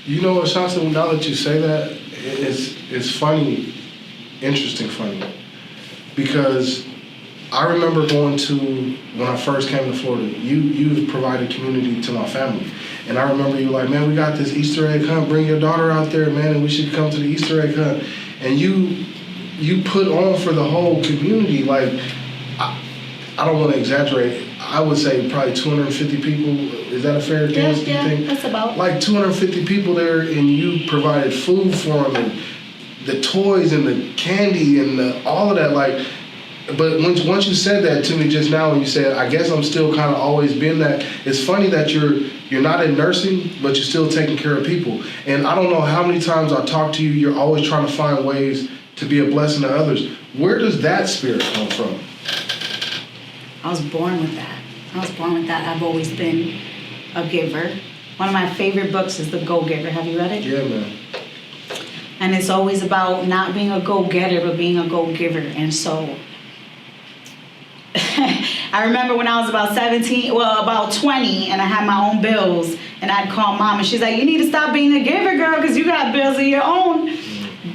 You know what, Shanta, now that you say that, it's funny, interesting funny, because I remember going to, when I first came to Florida, you provided community to my family. And I remember you like, man, we got this Easter egg hunt, bring your daughter out there, man, and we should come to the Easter egg hunt. And you put on for the whole community, like, I don't want to exaggerate, I would say probably 250 people. Is that a fair guess? Yeah, you think? that's about. Like 250 people there, and you provided food for them, and the toys and the candy and all of that, like. But once you said that to me just now, and you said, I guess I'm still kind of always been that. It's funny that you're not in nursing, but you're still taking care of people. And I don't know how many times I talk to you, you're always trying to find ways to be a blessing to others. Where does that spirit come from? I was born with that. I've always been a giver. One of my favorite books is The Go-Giver. Have you read it? Yeah, man. And it's always about not being a go-getter, but being a go-giver. And so I remember when I was about 20, and I had my own bills, and I'd call mom, and she's like, you need to stop being a giver, girl, because you got bills of your own.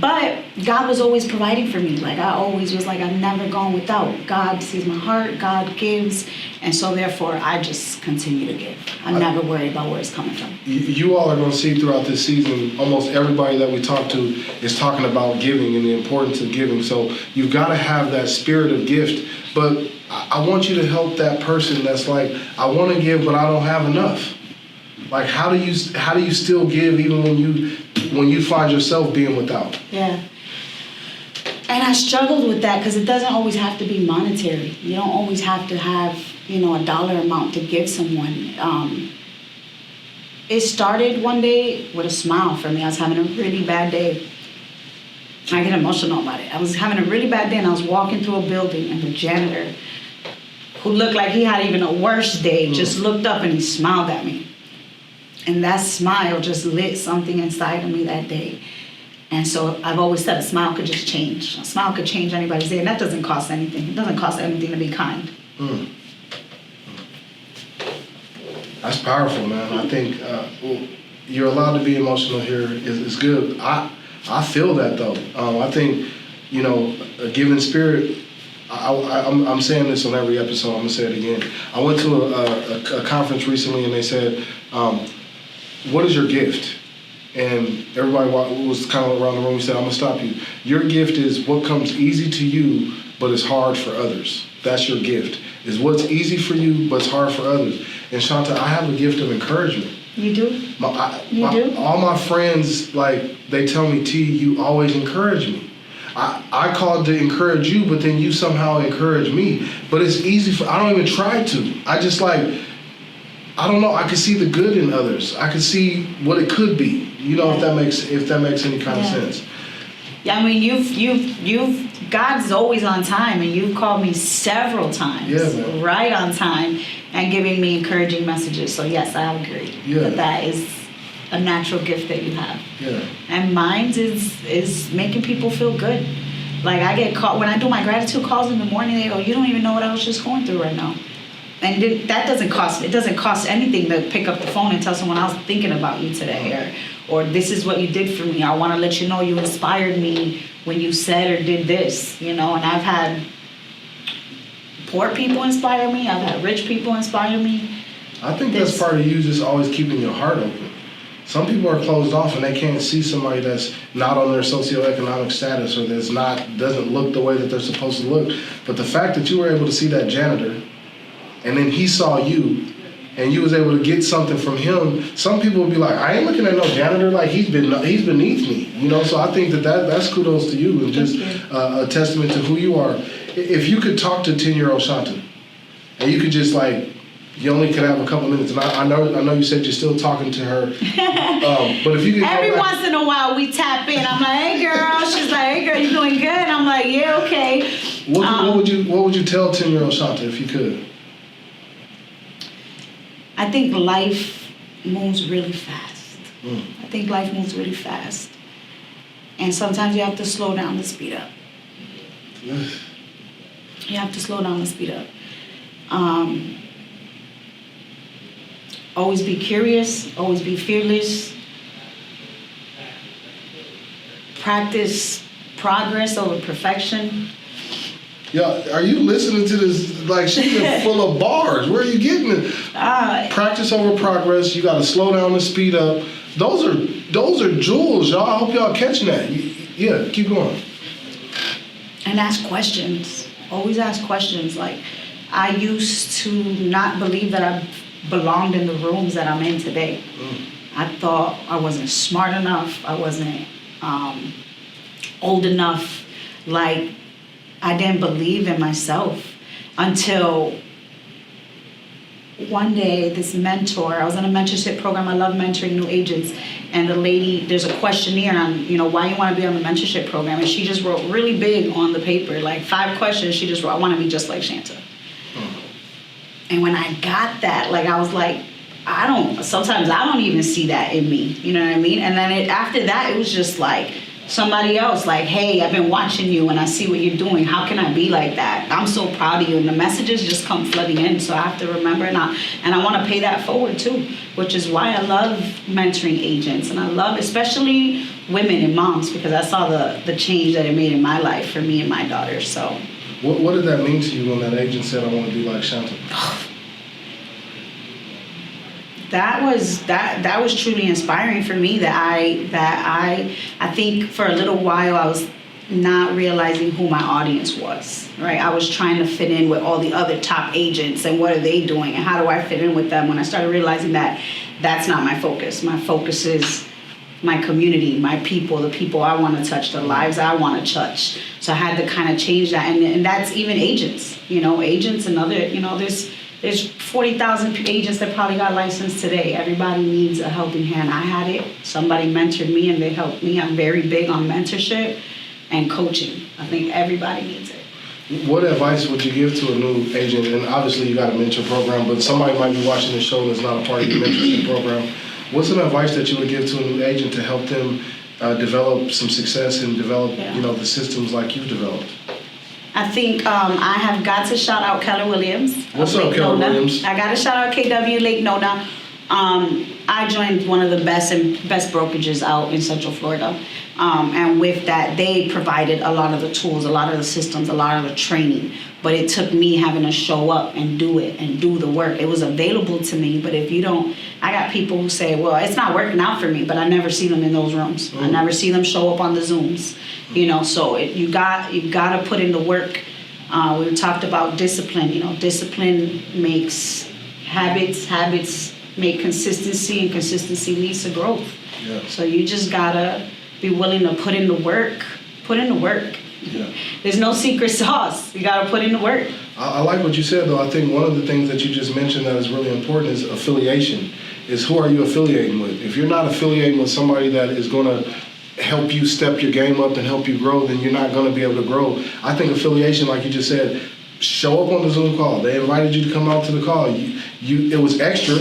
But God was always providing for me. Like, I always was like, I've never gone without. God sees my heart, God gives, and so therefore I just continue to give. I'm never worried about where it's coming from. You all are going to see throughout this season, almost everybody that we talk to is talking about giving and the importance of giving. So you've got to have that spirit of gift. But I want you to help that person that's like, I want to give, but I don't have enough. Like, how do you still give even when you find yourself being without? Yeah. And I struggled with that because it doesn't always have to be monetary. You don't always have to have, a dollar amount to give someone. It started one day with a smile for me. I was having a really bad day. I get emotional about it. I was having a really bad day, and I was walking through a building, and the janitor, who looked like he had even a worse day, just looked up and he smiled at me. And that smile just lit something inside of me that day. And so I've always said a smile could just change. A smile could change anybody's day, and that doesn't cost anything. It doesn't cost anything to be kind. That's powerful, man. I think you're allowed to be emotional here is good. I feel that, though. I think, a given spirit, I'm saying this on every episode, I'm going to say it again. I went to a conference recently, and they said, what is your gift? And everybody was kind of around the room and said, I'm going to stop you. Your gift is what comes easy to you, but it's hard for others. That's your gift. Is what's easy for you, but it's hard for others. And Shanta, I have a gift of encouragement. You do? You do? All my friends, they tell me, T, you always encourage me. I called to encourage you, but then you somehow encourage me. But it's easy I don't even try to. I just I don't know. I can see the good in others. I can see what it could be. If that makes any kind of sense. Yeah, I mean, you've God's always on time, and you've called me several times, right on time, and giving me encouraging messages. So yes, I agree that is a natural gift that you have. Yeah. And mine is making people feel good. Like, I get caught when I do my gratitude calls in the morning. They go, you don't even know what I was just going through right now. And that doesn't cost anything to pick up the phone and tell someone I was thinking about you today, or this is what you did for me. I want to let you know you inspired me when you said or did this, And I've had poor people inspire me. I've had rich people inspire me. I think that's part of you just always keeping your heart open. Some people are closed off and they can't see somebody that's not on their socioeconomic status or doesn't look the way that they're supposed to look. But the fact that you were able to see that janitor, and then he saw you, and you was able to get something from him. Some people would be like, I ain't looking at no janitor, like he's beneath me, So I think that's kudos to you and just a testament to who you are. If you could talk to 10-year-old Shanta, and you could just you only could have a couple minutes, and I know you said you're still talking to her, but if you could every once in a while we tap in. I'm like, hey girl, she's like, hey girl, you doing good? I'm like, yeah, okay. What would you tell 10-year-old Shanta if you could? I think life moves really fast. And sometimes you have to slow down to speed up. Always be curious, always be fearless. practice progress over perfection. Yeah, are you listening to this? Like, she's full of bars. Where are you getting it? Practice over progress. You got to slow down and speed up. Those are jewels, y'all. I hope y'all catching that. Yeah, keep going. And ask questions. Always ask questions. Like, I used to not believe that I belonged in the rooms that I'm in today. I thought I wasn't smart enough. I wasn't old enough. Like, I didn't believe in myself until one day this mentor, I was in a mentorship program. I love mentoring new agents. And the lady, there's a questionnaire on, why you want to be on the mentorship program. And she just wrote really big on the paper, like 5 questions. She just wrote, I want to be just like Shanta. And when I got that, like, I was like, sometimes I don't even see that in me. You know what I mean? And then after that, it was just like, somebody else, like, hey, I've been watching you and I see what you're doing. How can I be like that? I'm so proud of you. And the messages just come flooding in. So I have to remember, and I want to pay that forward too, which is why I love mentoring agents. And I love especially women and moms, because I saw the change that it made in my life for me and my daughter. So what did that mean to you when that agent said, I want to be like Shanta? That was truly inspiring for me. That I think for a little while I was not realizing who my audience was. Right, I was trying to fit in with all the other top agents and what are they doing and how do I fit in with them. When I started realizing that that's not my focus. My focus is my community, my people, the people I want to touch, the lives I want to touch. So I had to kind of change that, and that's even agents. Agents and other. There's 40,000 agents that probably got licensed today. Everybody needs a helping hand. I had it. Somebody mentored me and they helped me. I'm very big on mentorship and coaching. I think everybody needs it. What advice would you give to a new agent? And obviously you got a mentor program, but somebody might be watching the show that's not a part of your mentorship program. What's an advice that you would give to a new agent to help them develop some success and develop the systems like you've developed? I think I have got to shout out Keller Williams. What's up, Keller Williams? I got to shout out KW Lake Nona. I joined one of the best brokerages out in Central Florida. And with that, they provided a lot of the tools, a lot of the systems, a lot of the training. But it took me having to show up and do it and do the work. It was available to me, but if you don't, I got people who say, well, it's not working out for me, but I never see them in those rooms. I never see them show up on the Zooms. So you got to put in the work. We talked about discipline. Discipline makes habits make consistency, and consistency leads to growth. Yeah. So you just gotta be willing to put in the work. Yeah. There's no secret sauce. You gotta put in the work. I like what you said, though. I think one of the things that you just mentioned that is really important is affiliation. Is who are you affiliating with? If you're not affiliating with somebody that is gonna help you step your game up and help you grow, then you're not gonna be able to grow. I think affiliation, like you just said, show up on the Zoom call. They invited you to come out to the call. It was extra.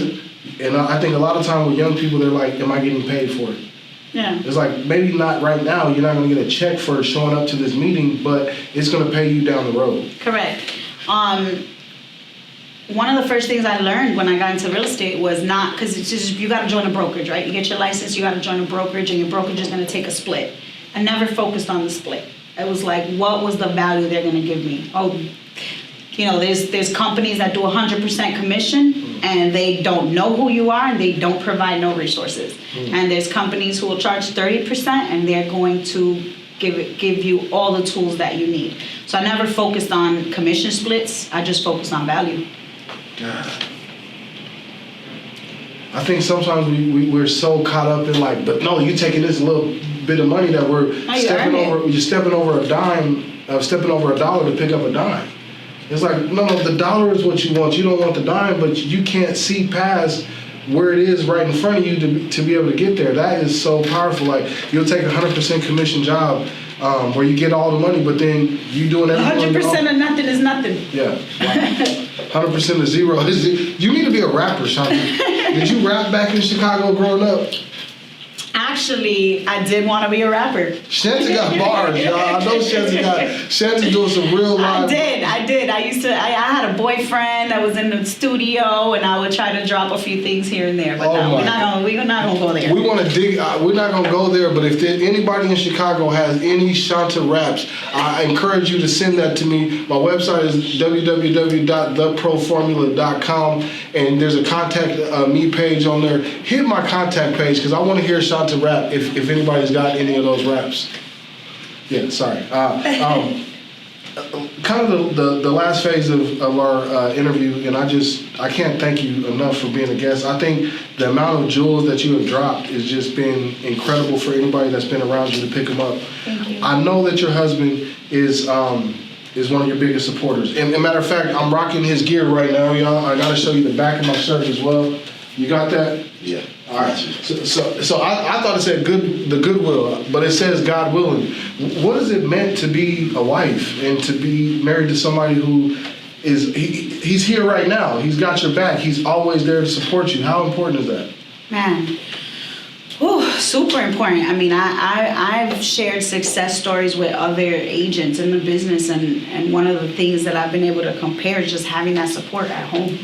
And I think a lot of time with young people, they're like, am I getting paid for it? Yeah. It's like, maybe not right now. You're not going to get a check for showing up to this meeting, but it's going to pay you down the road. Correct. One of the first things I learned when I got into real estate was not, because it's just, you got to join a brokerage, right? You get your license, you got to join a brokerage, and your brokerage is going to take a split. I never focused on the split. It was like, what was the value they're going to give me? There's companies that do 100% commission and they don't know who you are and they don't provide no resources. And there's companies who will charge 30% and they're going to give you all the tools that you need. So I never focused on commission splits. I just focused on value. God. I think sometimes we're so caught up in like, but no, you're taking this little bit of money that you're stepping over a dime, stepping over a dollar to pick up a dime. It's like, no, the dollar is what you want. You don't want the dime, but you can't see past where it is right in front of you to be able to get there. That is so powerful. Like, you'll take a 100% commission job where you get all the money, but then you doing everything. 100% of nothing is nothing. Yeah. Wow. 100% of zero. You need to be a rapper, Shanta. Did you rap back in Chicago growing up? Actually, I did want to be a rapper. Shanta got bars, y'all. I know Shanta's doing some real live. I did. I had a boyfriend that was in the studio, and I would try to drop a few things here and there. But no, we're not gonna go there. We want to dig. We're not gonna go there. But if anybody in Chicago has any Shanta raps, I encourage you to send that to me. My website is www.theproformula.com, and there's a contact me page on there. Hit my contact page because I want to hear Shanta rap. If anybody's got any of those raps. Yeah, sorry. Kind of the last phase of our interview, and I can't thank you enough for being a guest. I think the amount of jewels that you have dropped has just been incredible for anybody that's been around you to pick them up. Thank you. I know that your husband is one of your biggest supporters. And matter of fact, I'm rocking his gear right now, y'all. I got to show you the back of my shirt as well. You got that? Yeah. All right. So I thought it said the Goodwill, but it says God willing. What is it meant to be a wife and to be married to somebody who he's here right now? He's got your back. He's always there to support you. How important is that? Man. Oh, super important. I mean, I've shared success stories with other agents in the business, and one of the things that I've been able to compare is just having that support at home.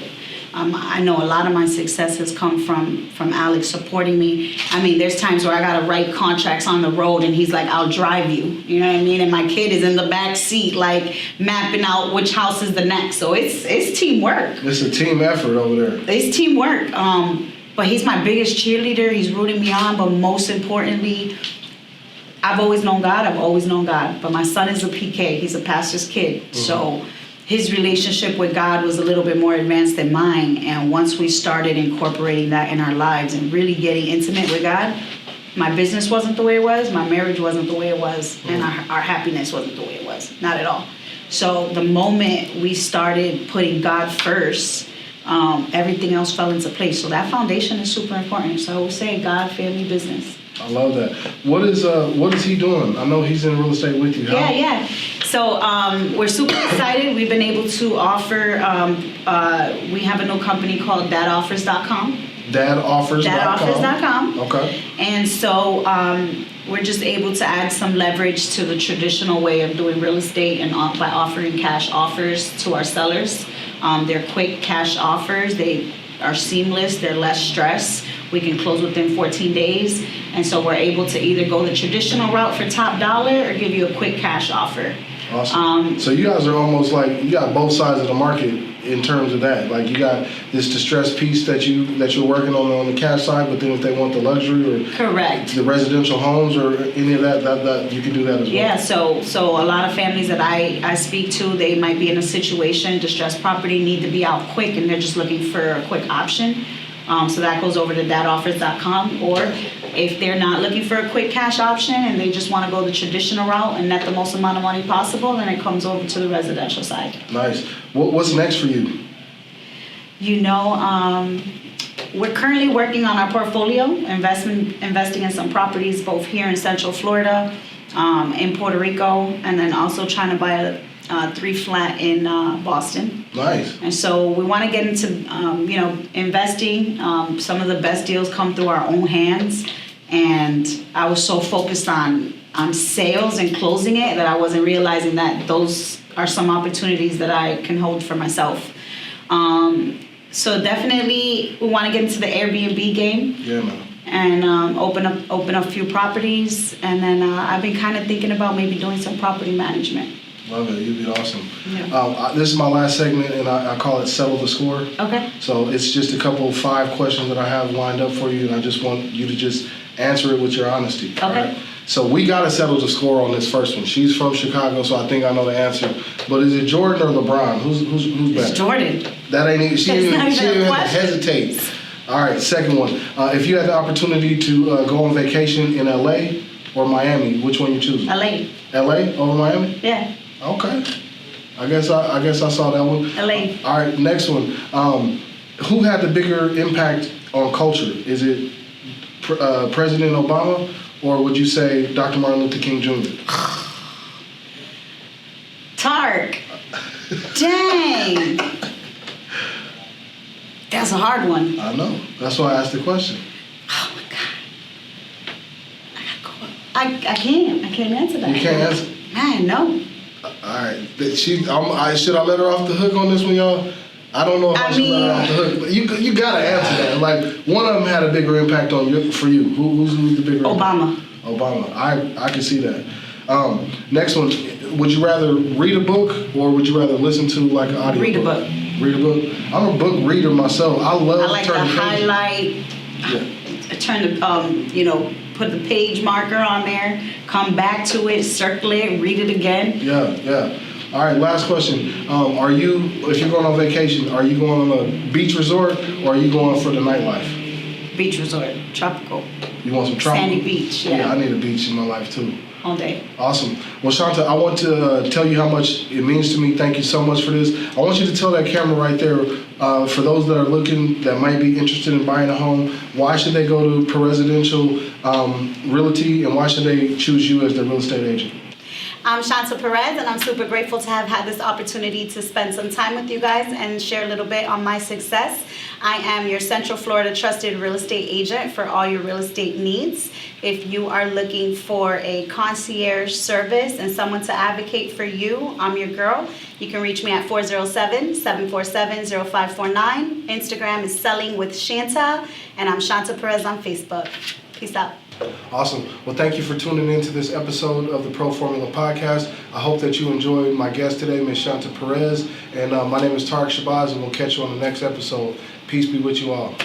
I know a lot of my success has come from Alex supporting me. I mean, there's times where I got to write contracts on the road and he's like, I'll drive you. You know what I mean? And my kid is in the back seat, like mapping out which house is the next. So it's teamwork. It's a team effort over there. It's teamwork. But he's my biggest cheerleader. He's rooting me on. But most importantly, I've always known God. But my son is a PK. He's a pastor's kid. Mm-hmm. So his relationship with God was a little bit more advanced than mine. And once we started incorporating that in our lives and really getting intimate with God, my business wasn't the way it was, my marriage wasn't the way it was, and our happiness wasn't the way it was. Not at all. So the moment we started putting God first, everything else fell into place. So that foundation is super important. So I would say God, family, business. I love that. What is he doing? I know he's in real estate with you. Yeah. So we're super excited. We've been able to offer. We have a new company called dadoffers.com. Dadoffers.com. Okay. And so we're just able to add some leverage to the traditional way of doing real estate, and by offering cash offers to our sellers. They're quick cash offers. They are seamless. They're less stress. We can close within 14 days. And so we're able to either go the traditional route for top dollar or give you a quick cash offer. Awesome. So you guys are almost like, you got both sides of the market in terms of that. Like you got this distressed piece that you're working on the cash side, but then if they want the luxury or correct the residential homes or any of that you can do that as well. Yeah, so a lot of families that I speak to, they might be in a situation, distressed property, need to be out quick, and they're just looking for a quick option. So that goes over to dadoffers.com, or if they're not looking for a quick cash option and they just want to go the traditional route and net the most amount of money possible, then it comes over to the residential side. Nice. What's next for you? We're currently working on our portfolio, investing in some properties both here in Central Florida, in Puerto Rico, and then also trying to buy a 3-flat in Boston. Nice. And so we want to get into, investing. Some of the best deals come through our own hands. And I was so focused on sales and closing it that I wasn't realizing that those are some opportunities that I can hold for myself. So definitely we want to get into the Airbnb game. Yeah, man. And open up a few properties. And then I've been kind of thinking about maybe doing some property management. Love it. You'd be awesome. Yeah. This is my last segment, and I call it Settle the Score. Okay. So it's just a couple of 5 questions that I have lined up for you, and I just want you to just answer it with your honesty. Okay. Right? So we got to settle the score on this first one. She's from Chicago, so I think I know the answer. But is it Jordan or LeBron? Who's better? It's Jordan. That ain't even, she didn't even have to hesitate. All right, second one. If you had the opportunity to go on vacation in LA or Miami, which one you choosing? LA. LA over Miami? Yeah. Okay. I guess I saw that one. LA. All right, next one. Who had the bigger impact on culture? Is it President Obama, or would you say Dr. Martin Luther King Jr.? Tark. Dang. That's a hard one. I know. That's why I asked the question. Oh my I can't answer that. You can't answer? Man, no. All right. Should I let her off the hook on this one, y'all? I don't know if I should let her off the hook. But you gotta answer that. Like, one of them had a bigger impact on you for you. Who's the bigger Obama. impact? Obama. I can see that. Next one. Would you rather read a book or would you rather listen to like an audio? Read a book. Read a book. I'm a book reader myself. I like to highlight. Turn the put the page marker on there, come back to it, circle it, read it again. Yeah. All right, last question. If you're going on vacation, are you going on a beach resort or are you going for the nightlife? Beach resort, tropical. You want some tropical? Sandy beach, yeah. I need a beach in my life too. All day. Awesome. Well, Shanta, I want to tell you how much it means to me. Thank you so much for this. I want you to tell that camera right there, for those that are looking, that might be interested in buying a home, why should they go to Presidential Realty and why should they choose you as their real estate agent? I'm Shanta Perez, and I'm super grateful to have had this opportunity to spend some time with you guys and share a little bit on my success. I am your Central Florida trusted real estate agent for all your real estate needs. If you are looking for a concierge service and someone to advocate for you, I'm your girl. You can reach me at 407-747-0549. Instagram is Selling with Shanta, and I'm Shanta Perez on Facebook. Peace out. Awesome. Well, thank you for tuning in to this episode of the Pro Formula Podcast. I hope that you enjoyed my guest today, Ms. Shanta Perez. And my name is Tarek Shabazz, and we'll catch you on the next episode. Peace be with you all.